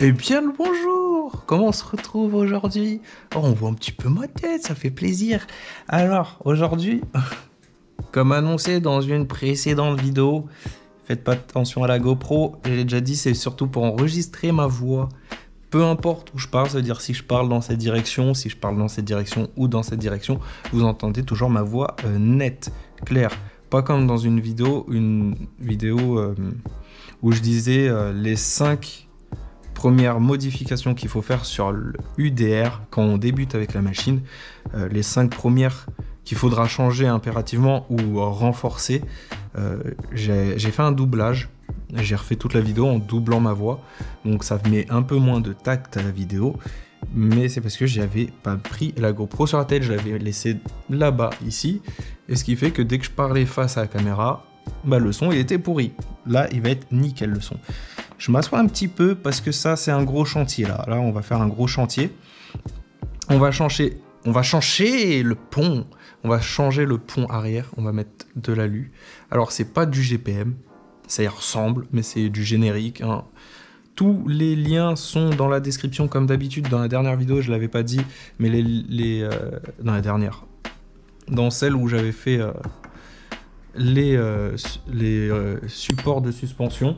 Eh bien le bonjour! Comment on se retrouve aujourd'hui? Oh, on voit un petit peu ma tête, ça fait plaisir. Alors, aujourd'hui, comme annoncé dans une précédente vidéo, faites pas attention à la GoPro, j'ai déjà dit, c'est surtout pour enregistrer ma voix. Peu importe où je parle, c'est-à-dire si je parle dans cette direction, si je parle dans cette direction ou dans cette direction, vous entendez toujours ma voix nette, claire. Pas comme dans une vidéo où je disais les 5 première modification qu'il faut faire sur le UDR quand on débute avec la machine, les 5 premières qu'il faudra changer impérativement ou renforcer. J'ai fait un doublage, j'ai refait toute la vidéo en doublant ma voix, donc ça met un peu moins de tact à la vidéo, mais c'est parce que j'avais pas pris la GoPro sur la tête, je l'avais laissé là-bas, ici, et ce qui fait que dès que je parlais face à la caméra, bah, le son il était pourri. Là, il va être nickel le son. Je m'assois un petit peu parce que ça, c'est un gros chantier là. Là, on va faire un gros chantier. On va changer le pont. On va changer le pont arrière. On va mettre de l'alu. Alors, c'est pas du GPM. Ça y ressemble, mais c'est du générique, hein. Tous les liens sont dans la description comme d'habitude. Dans la dernière vidéo, je l'avais pas dit, mais dans la dernière, dans celle où j'avais fait les supports de suspension.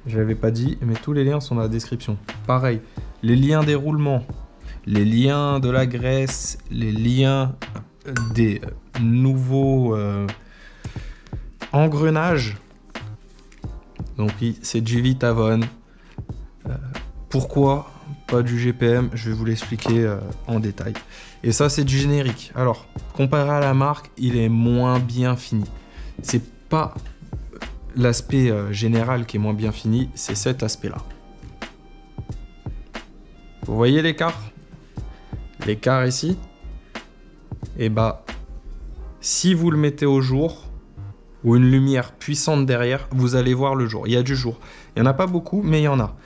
Je l'avais pas dit, mais tous les liens sont dans la description. Pareil, les liens des roulements, les liens de la graisse, les liens des nouveaux engrenages. Donc c'est du Vitavon. Pourquoi pas du GPM? Je vais vous l'expliquer en détail. Et ça, c'est du générique. Alors, comparé à la marque, il est moins bien fini. C'est pas l'aspect général qui est moins bien fini, c'est cet aspect-là. Vous voyez l'écart? L'écart ici? Et bah, si vous le mettez au jour, ou une lumière puissante derrière, vous allez voir le jour. Il y a du jour. Il n'y en a pas beaucoup, mais il y en a.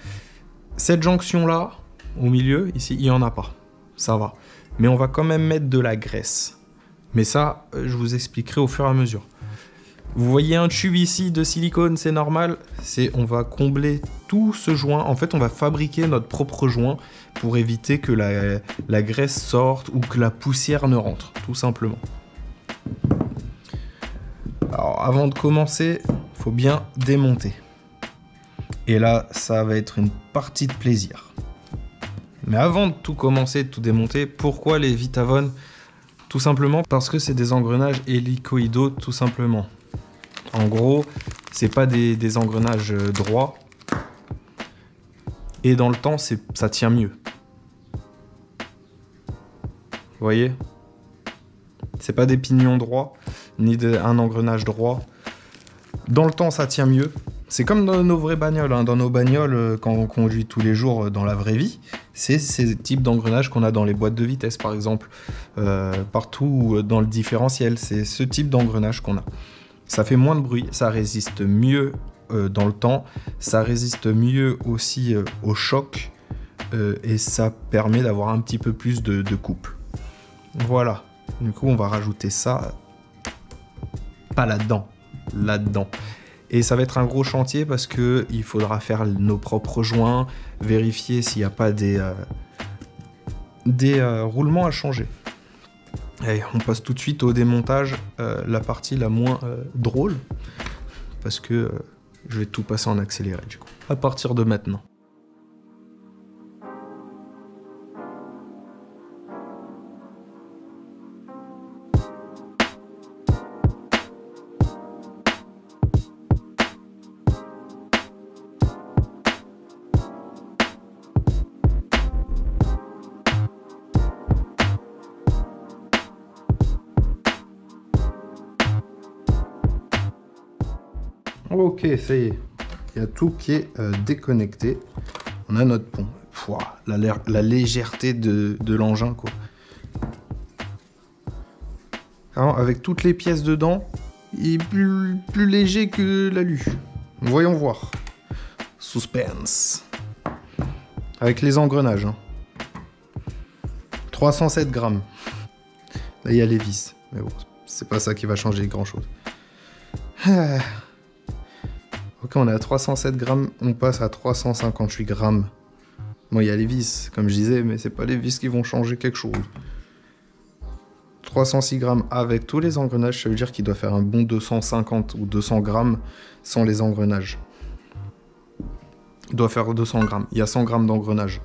Cette jonction-là, au milieu, ici, il n'y en a pas. Ça va. Mais on va quand même mettre de la graisse. Mais ça, je vous expliquerai au fur et à mesure. Vous voyez un tube ici de silicone, c'est normal. On va combler tout ce joint. En fait, on va fabriquer notre propre joint pour éviter que la graisse sorte ou que la poussière ne rentre, tout simplement. Alors, avant de commencer, il faut bien démonter. Et là, ça va être une partie de plaisir. Mais avant de tout commencer, de tout démonter, pourquoi les Vitavon? Tout simplement parce que c'est des engrenages hélicoïdaux, tout simplement. En gros, c'est pas des engrenages droits. Et dans le temps, ça tient mieux. Vous voyez? C'est pas des pignons droits, ni un engrenage droit. Dans le temps, ça tient mieux. C'est comme dans nos vraies bagnoles, hein. Dans nos bagnoles, quand on conduit tous les jours dans la vraie vie, c'est ces types d'engrenages qu'on a dans les boîtes de vitesse, par exemple. Partout dans le différentiel, c'est ce type d'engrenage qu'on a. Ça fait moins de bruit, ça résiste mieux dans le temps, ça résiste mieux aussi au choc et ça permet d'avoir un petit peu plus de couple. Voilà, du coup on va rajouter ça, pas là-dedans, là-dedans. Et ça va être un gros chantier parce qu'il faudra faire nos propres joints, vérifier s'il n'y a pas des roulements à changer. Allez, on passe tout de suite au démontage, la partie la moins drôle, parce que je vais tout passer en accéléré du coup, à partir de maintenant. Ok, ça y est, il y a tout qui est déconnecté. On a notre pont. Pouah, la légèreté de l'engin, quoi. Alors, avec toutes les pièces dedans, il est plus léger que l'alu. Voyons voir. Suspense. Avec les engrenages. Hein. 307 grammes. Là, il y a les vis. Mais bon, c'est pas ça qui va changer grand chose. Ok, on est à 307 grammes, on passe à 358 grammes. Bon, il y a les vis, comme je disais, mais c'est pas les vis qui vont changer quelque chose. 306 grammes avec tous les engrenages, ça veut dire qu'il doit faire un bon 250 ou 200 grammes sans les engrenages. Il doit faire 200 grammes. Il y a 100 grammes d'engrenage.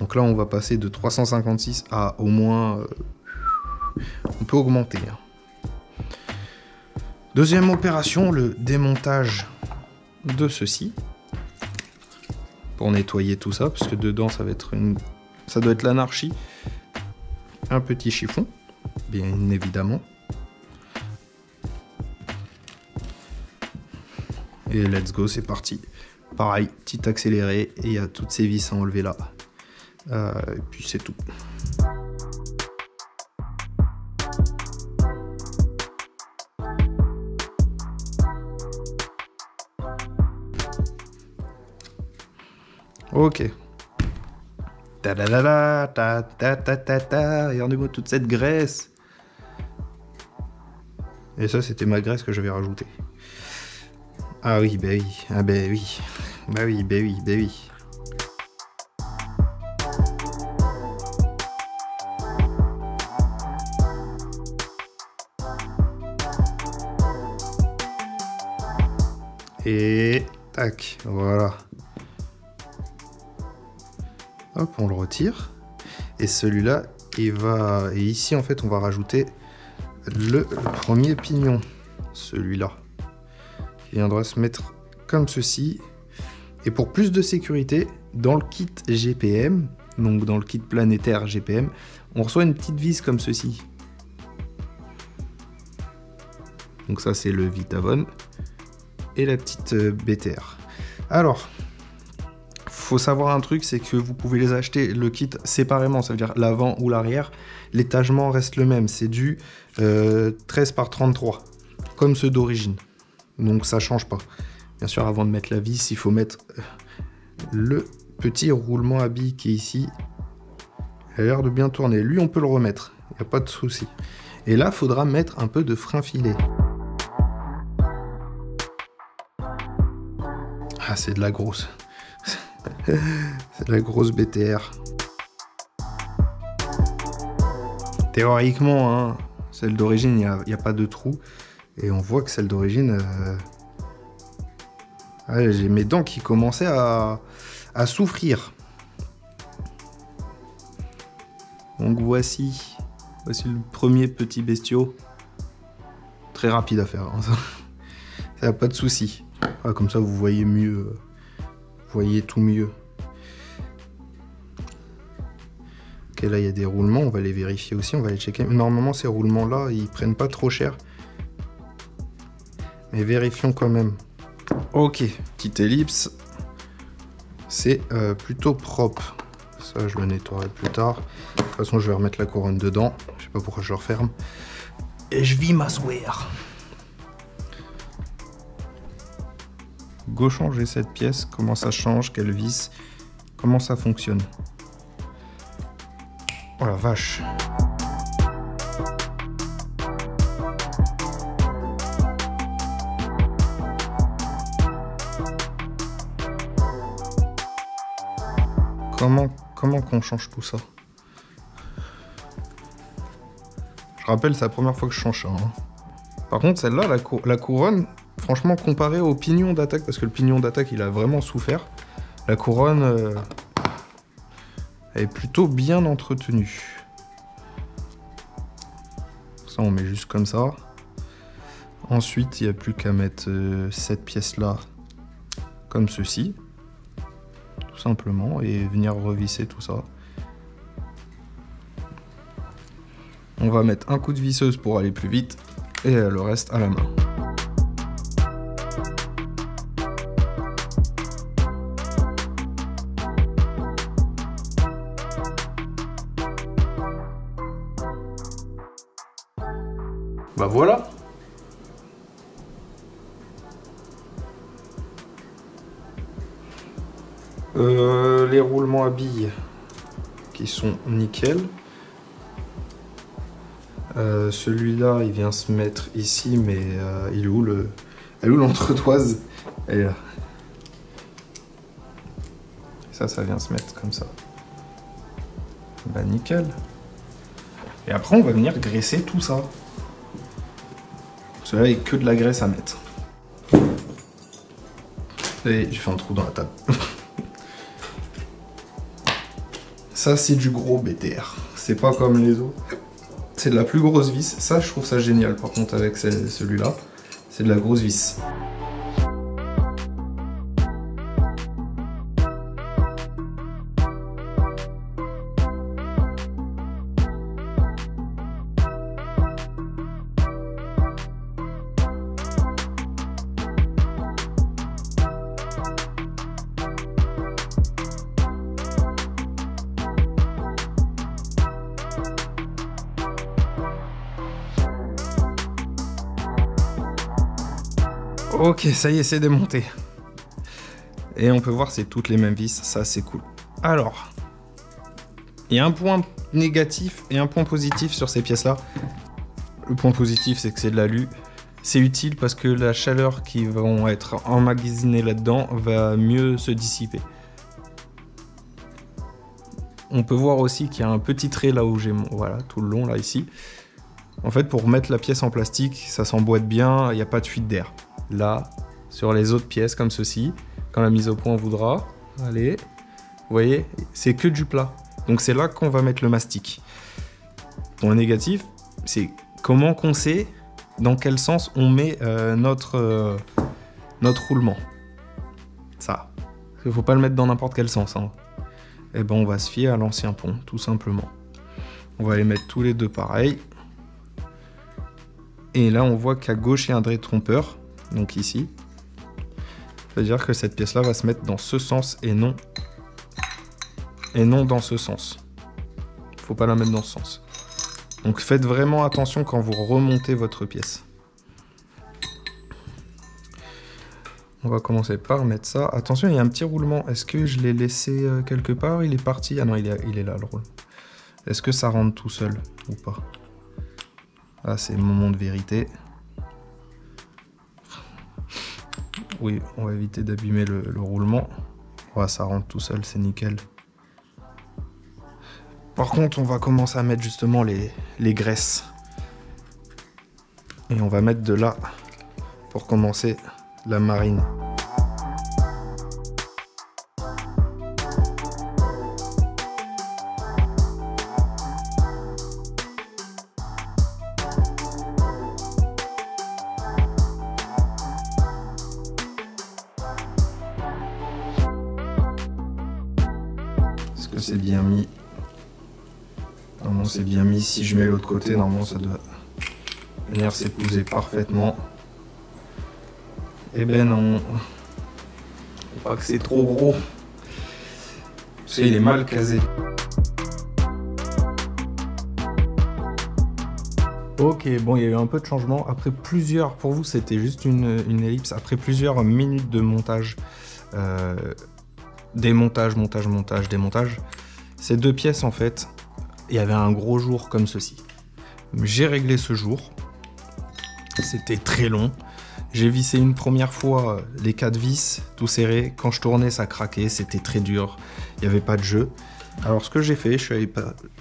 Donc là, on va passer de 356 à au moins... on peut augmenter. Deuxième opération, le démontage de ceci. Pour nettoyer tout ça, parce que dedans, ça va être ça doit être l'anarchie. Un petit chiffon, bien évidemment. Et let's go, c'est parti. Pareil, petit accéléré, et il y a toutes ces vis à enlever là. Et puis c'est tout. Ok. Regardez-moi toute cette graisse. Et ça, c'était ma graisse que j'avais rajoutée. Ah oui, bah oui. Ah bah oui. Bah oui, bah oui, bah oui. Et tac, voilà. Hop, on le retire. Et celui-là, il va... Et ici, en fait, on va rajouter le premier pignon. Celui-là. Il viendra se mettre comme ceci. Et pour plus de sécurité, dans le kit GPM, donc dans le kit planétaire GPM, on reçoit une petite vis comme ceci. Donc ça, c'est le Vitavon. Et la petite BTR. Alors... faut savoir un truc, c'est que vous pouvez les acheter le kit séparément, ça veut dire l'avant ou l'arrière. L'étagement reste le même, c'est du 13 par 33, comme ceux d'origine. Donc ça change pas. Bien sûr, avant de mettre la vis, il faut mettre le petit roulement à billes qui est ici. Il a l'air de bien tourner. Lui, on peut le remettre, il n'y a pas de souci. Et là, il faudra mettre un peu de frein filet. Ah, c'est de la grosse. C'est de la grosse BTR. Théoriquement, hein, celle d'origine, il n'y a pas de trou. Et on voit que celle d'origine... ouais, j'ai mes dents qui commençaient à souffrir. Donc voici le premier petit bestiau. Très rapide à faire. Hein, ça n'a pas de souci. Ah, comme ça, vous voyez mieux... vous voyez tout mieux. Ok, là il y a des roulements, on va les vérifier aussi, on va les checker. Normalement ces roulements là, ils prennent pas trop cher. Mais vérifions quand même. Ok, petite ellipse. C'est plutôt propre. Ça je le nettoierai plus tard. De toute façon je vais remettre la couronne dedans. Je sais pas pourquoi je le referme. Et je vais m'asseoir. Go changer cette pièce, comment ça change, quelle vis, comment ça fonctionne. Oh la vache. Comment qu'on change tout ça? Je rappelle, c'est la première fois que je change ça. Hein. Par contre, celle-là, la couronne, franchement, comparé au pignon d'attaque, parce que le pignon d'attaque, il a vraiment souffert, la couronne elle est plutôt bien entretenue. Ça, on met juste comme ça. Ensuite, il n'y a plus qu'à mettre cette pièce-là comme ceci. Tout simplement, et venir revisser tout ça. On va mettre un coup de visseuse pour aller plus vite, et le reste à la main. Bah voilà. Les roulements à billes qui sont nickel. Celui-là, il vient se mettre ici, mais il est où l'entretoise? Et là. Ça vient se mettre comme ça. Bah nickel. Et après on va venir graisser tout ça. Parce que là il n'y a que de la graisse à mettre. Et j'ai fait un trou dans la table. Ça c'est du gros BTR. C'est pas comme les autres. C'est de la plus grosse vis. Ça je trouve ça génial par contre avec celui-là. C'est de la grosse vis. Ok, ça y est, c'est démonté. Et on peut voir, c'est toutes les mêmes vis, ça c'est cool. Alors, il y a un point négatif et un point positif sur ces pièces-là. Le point positif, c'est que c'est de l'alu. C'est utile parce que la chaleur qui va être emmagasinée là-dedans va mieux se dissiper. On peut voir aussi qu'il y a un petit trait là où j'ai... Voilà, tout le long, là, ici. En fait, pour mettre la pièce en plastique, ça s'emboîte bien, il n'y a pas de fuite d'air. Là, sur les autres pièces comme ceci, quand la mise au point voudra, allez, vous voyez, c'est que du plat. Donc c'est là qu'on va mettre le mastic. Point négatif, c'est comment qu'on sait dans quel sens on met notre roulement. Ça, il ne faut pas le mettre dans n'importe quel sens. Hein. Et ben on va se fier à l'ancien pont, tout simplement. On va les mettre tous les deux pareils. Et là on voit qu'à gauche il y a un dray trompeur. Donc ici, c'est-à-dire que cette pièce-là va se mettre dans ce sens et non dans ce sens. Il ne faut pas la mettre dans ce sens. Donc faites vraiment attention quand vous remontez votre pièce. On va commencer par mettre ça. Attention, il y a un petit roulement. Est-ce que je l'ai laissé quelque part? Il est parti. Ah non, il est là le roulement. Est-ce que ça rentre tout seul ou pas? Ah, c'est le moment de vérité. Oui, on va éviter d'abîmer le roulement. Ouais, ça rentre tout seul, c'est nickel. Par contre, on va commencer à mettre justement les graisses. Et on va mettre de là pour commencer la marine. Est-ce que c'est bien mis? Normalement c'est bien mis. Si je mets l'autre côté, normalement ça doit venir s'épouser parfaitement. Eh ben non. Faut pas que c'est trop gros. Parce qu'il est mal casé. Ok, bon, il y a eu un peu de changement. Après plusieurs, pour vous c'était juste une ellipse. Après plusieurs minutes de montage, démontage, montage, démontage, ces deux pièces en fait, il y avait un gros jour comme ceci. J'ai réglé ce jour. C'était très long. J'ai vissé une première fois les 4 vis, tout serré. Quand je tournais, ça craquait, c'était très dur. Il n'y avait pas de jeu. Alors ce que j'ai fait, je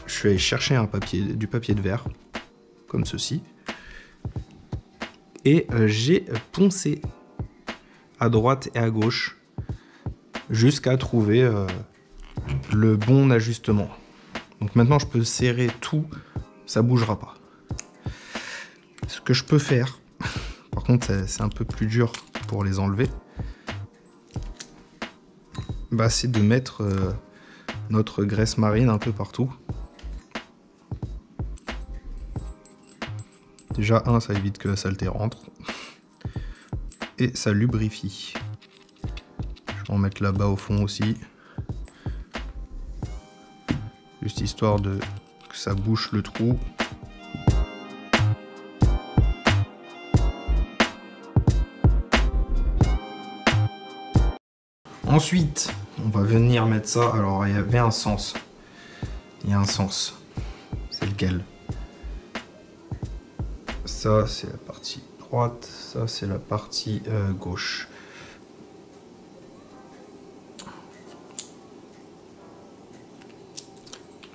suis allé chercher du papier de verre, comme ceci. Et j'ai poncé à droite et à gauche jusqu'à trouver le bon ajustement. Donc maintenant, je peux serrer tout, ça bougera pas. Ce que je peux faire, par contre, c'est un peu plus dur pour les enlever, bah, c'est de mettre notre graisse marine un peu partout. Déjà, ça évite que la saleté rentre. Et ça lubrifie. Je vais en mettre là-bas au fond aussi. Juste histoire que ça bouche le trou. Ensuite, on va venir mettre ça. Alors, il y avait un sens. Il y a un sens. C'est lequel? Ça, c'est la partie droite. Ça, c'est la partie gauche.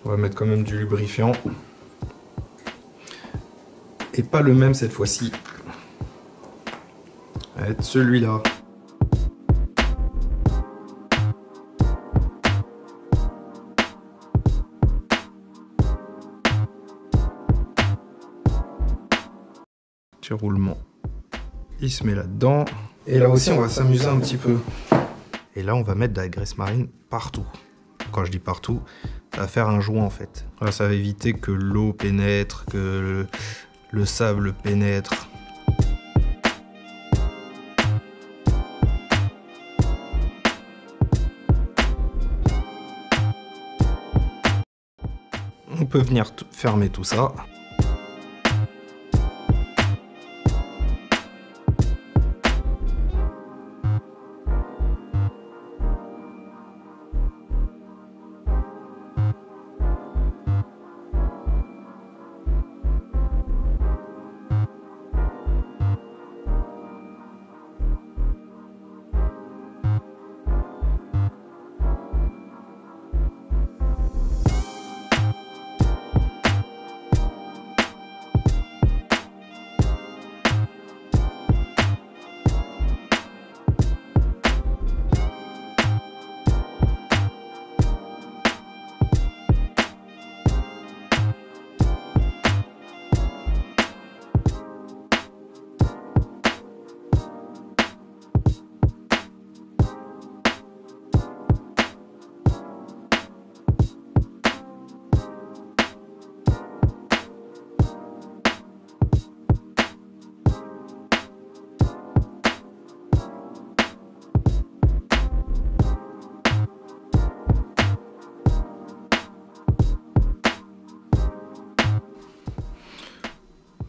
On va mettre quand même du lubrifiant. Et pas le même cette fois-ci. Ça va être celui-là. Petit roulement. Il se met là-dedans. Et là aussi, on va s'amuser un petit peu. Et là, on va mettre de la graisse marine partout. Quand je dis partout, ça va faire un joint en fait. Voilà, ça va éviter que l'eau pénètre, que le sable pénètre. On peut venir fermer tout ça.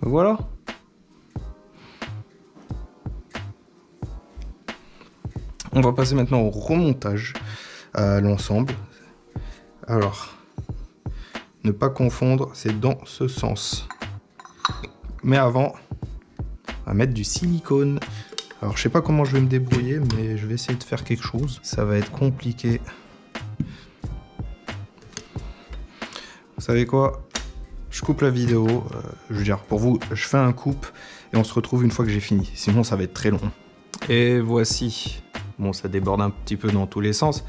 Voilà. On va passer maintenant au remontage à l'ensemble. Alors, ne pas confondre, c'est dans ce sens. Mais avant, on va mettre du silicone. Alors, je sais pas comment je vais me débrouiller, mais je vais essayer de faire quelque chose. Ça va être compliqué. Vous savez quoi ? Je coupe la vidéo, je veux dire, pour vous, je fais un coupe et on se retrouve une fois que j'ai fini. Sinon, ça va être très long. Et voici. Bon, ça déborde un petit peu dans tous les sens,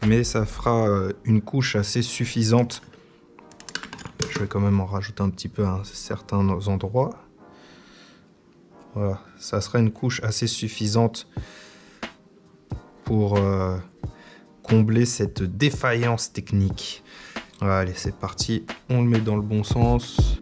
mais ça fera une couche assez suffisante. Je vais quand même en rajouter un petit peu à certains endroits. Voilà, ça sera une couche assez suffisante pour combler cette défaillance technique. Allez, c'est parti, on le met dans le bon sens.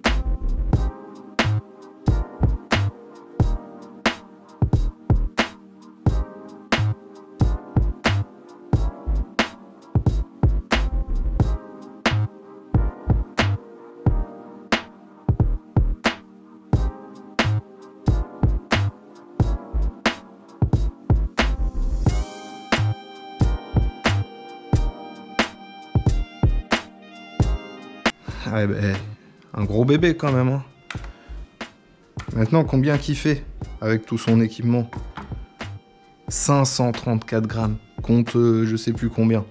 Ah, ben, un gros bébé quand même. Hein. Maintenant, combien qu'il fait avec tout son équipement? 534 grammes. Compte je sais plus combien.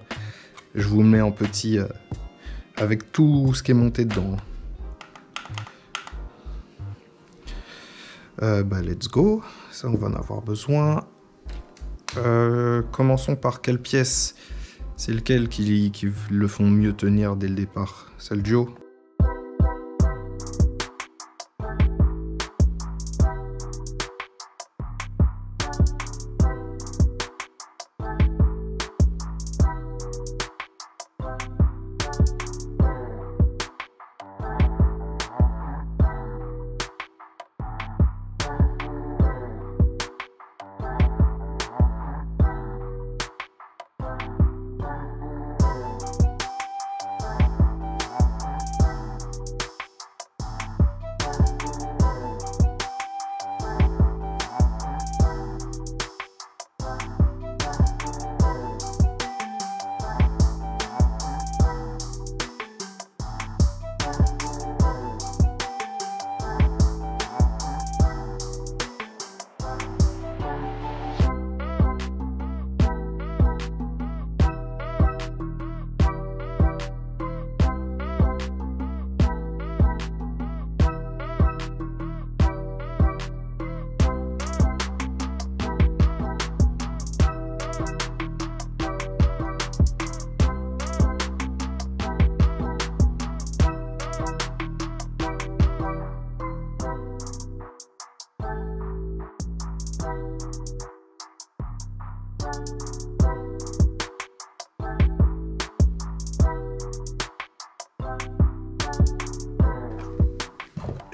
Je vous le mets en petit avec tout ce qui est monté dedans. Bah, let's go. Ça, on va en avoir besoin. Commençons par quelle pièce? C'est lequel qui le font mieux tenir dès le départ? C'est le duo.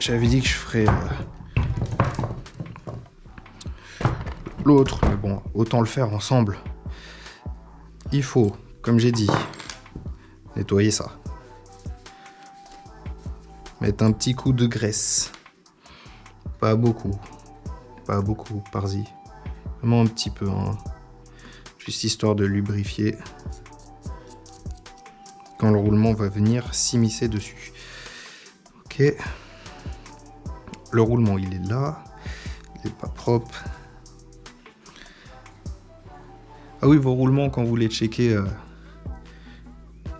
J'avais dit que je ferais l'autre, mais bon, autant le faire ensemble. Il faut, comme j'ai dit, nettoyer ça. Mettre un petit coup de graisse. Pas beaucoup, par-y. Vraiment un petit peu, hein. Juste histoire de lubrifier. Quand le roulement va venir s'immiscer dessus. Ok. Le roulement, il est là. Il n'est pas propre. Ah oui, vos roulements, quand vous les checkez,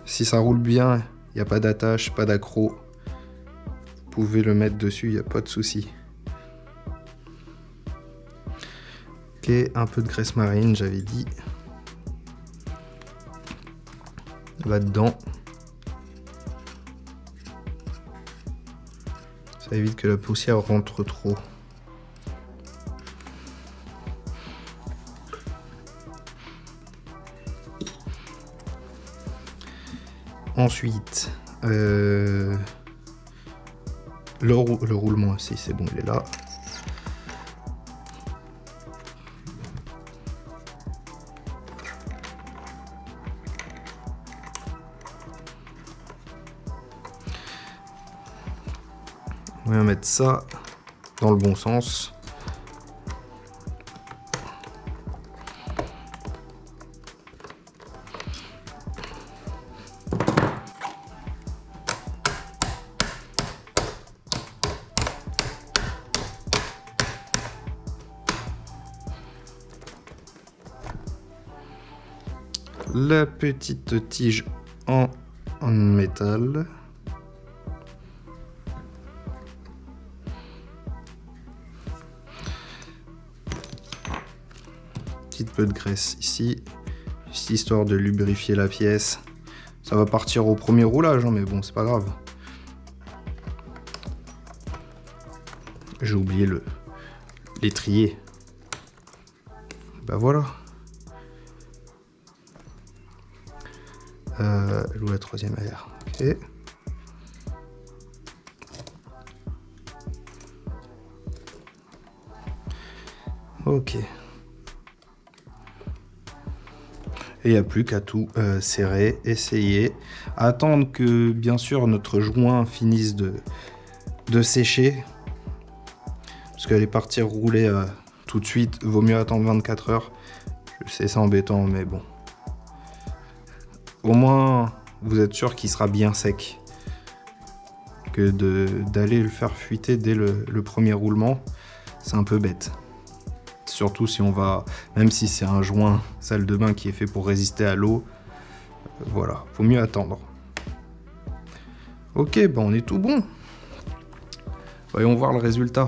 si ça roule bien, il n'y a pas d'attache, pas d'accroc, vous pouvez le mettre dessus, il n'y a pas de souci. Ok, un peu de graisse marine, j'avais dit. Là-dedans. Ça évite que la poussière rentre trop. Ensuite, le roulement aussi, c'est bon, il est là. On va mettre ça dans le bon sens. La petite tige en métal. Petite peu de graisse ici, juste histoire de lubrifier la pièce. Ça va partir au premier roulage, hein, mais bon, c'est pas grave. J'ai oublié l'étrier. Bah voilà. Elle ou la troisième air. Ok. Ok. Et il n'y a plus qu'à tout serrer, essayer, attendre que bien sûr notre joint finisse de sécher. Parce qu'aller partir rouler tout de suite, vaut mieux attendre 24 heures. Je sais, c'est embêtant, mais bon. Au moins, vous êtes sûr qu'il sera bien sec. Que d'aller le faire fuiter dès le premier roulement, c'est un peu bête. Surtout si on va, même si c'est un joint salle de bain qui est fait pour résister à l'eau, voilà, faut mieux attendre. Ok, bah on est tout bon. Voyons voir le résultat.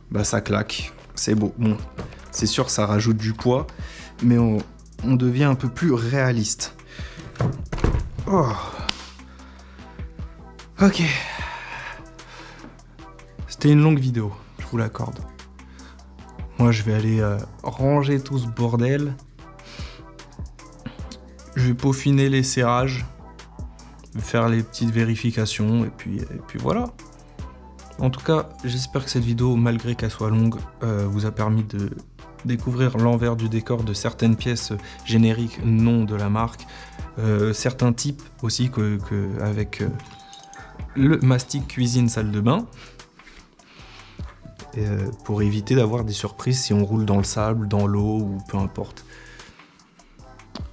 Bah ça claque, c'est beau. Bon, c'est sûr ça rajoute du poids, mais on devient un peu plus réaliste. Oh. Ok. C'était une longue vidéo, je vous l'accorde. Moi je vais aller ranger tout ce bordel. Je vais peaufiner les serrages, faire les petites vérifications et puis voilà. En tout cas, j'espère que cette vidéo, malgré qu'elle soit longue, vous a permis de découvrir l'envers du décor de certaines pièces génériques non de la marque, certains types aussi avec le mastic cuisine salle de bain, pour éviter d'avoir des surprises si on roule dans le sable, dans l'eau ou peu importe.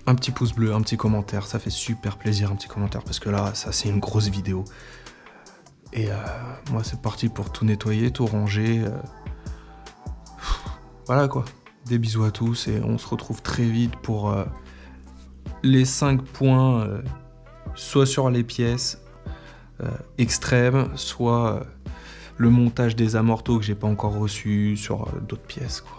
Un petit pouce bleu, un petit commentaire, ça fait super plaisir un petit commentaire parce que là, ça c'est une grosse vidéo. Et moi c'est parti pour tout nettoyer, tout ranger. Voilà quoi. Des bisous à tous et on se retrouve très vite pour les 5 points, soit sur les pièces extrêmes, soit le montage des amortos que j'ai pas encore reçu sur d'autres pièces, quoi.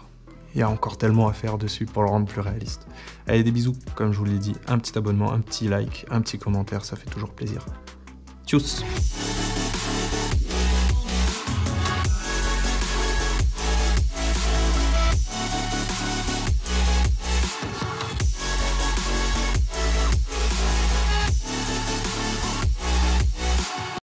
Il y a encore tellement à faire dessus pour le rendre plus réaliste. Allez, des bisous, comme je vous l'ai dit, un petit abonnement, un petit like, un petit commentaire, ça fait toujours plaisir. Tchuss!